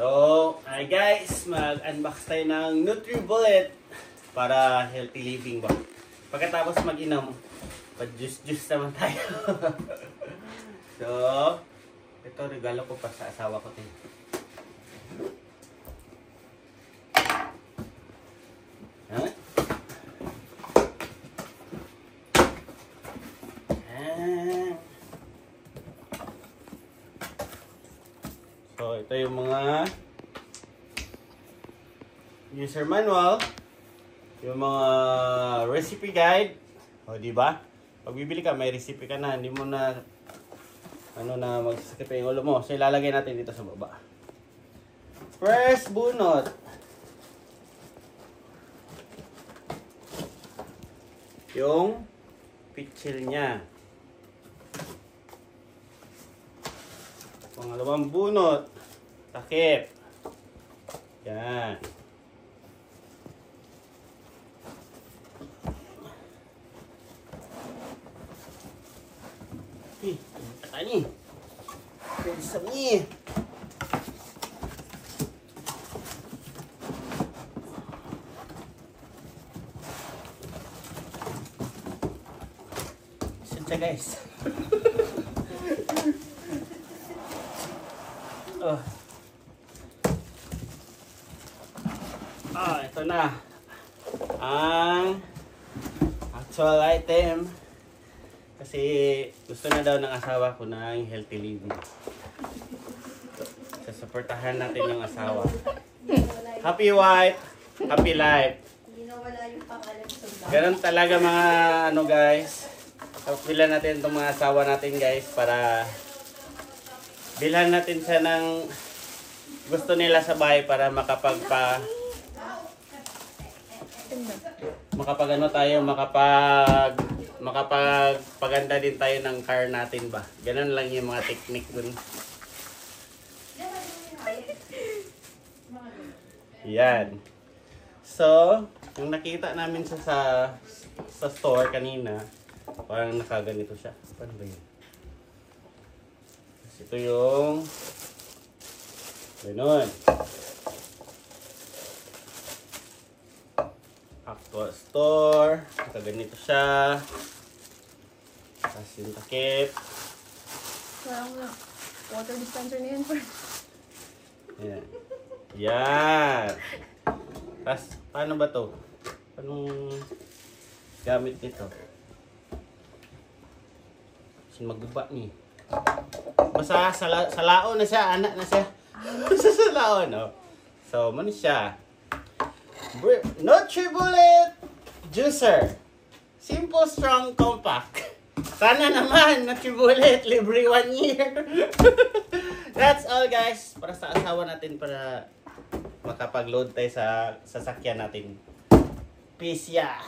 So, hi guys, mag-unbox tayo ng NutriBullet para healthy living ba. Pagkatapos mag-inom, pa-juice naman tayo. So, ito regalo ko pa sa asawa ko din. Huh? So, ito yung mga user manual, yung mga recipe guide. O, di ba? Pag bibili ka, may recipe ka na, hindi mo na magsasakit pa yung ulo mo. So, ilalagay natin dito sa baba. First bunot. Yung pitchil niya. Pangalawang bunot, takip. Yan. Taka ni. Pinsam ni. Sensya guys. Ito na ang actual item kasi gusto na daw ng asawa ko ng healthy living. Sasuportahan natin yung asawa. Happy wife, happy life. Ganun talaga mga guys. Bilhan natin itong mga asawa natin guys para bilhan natin siya ng gusto nila sa bahay para makapagpaganda din tayo ng car natin ba. Ganun lang yung mga technique dun. Yan. So, yung nakita namin sa store kanina, parang nakaganito siya. Paano ba yun? Ito yung ganun. Actual store. Nakaganito siya. Tapos yung takip. Parang water dispenser na yun. Yan. Yan. Tapos, paano ba to? Paano gamit nito? Kasi magbuba ni. Basta sa laon na siya. Anak na siya. Sa laon, oh. So, mano siya? NutriBullet Juicer. Simple, strong, compact. Sana naman, NutriBullet, libre 1 year. That's all guys. Para sa asawa natin para makapag-load tayo sa sasakyan natin. Peace ya.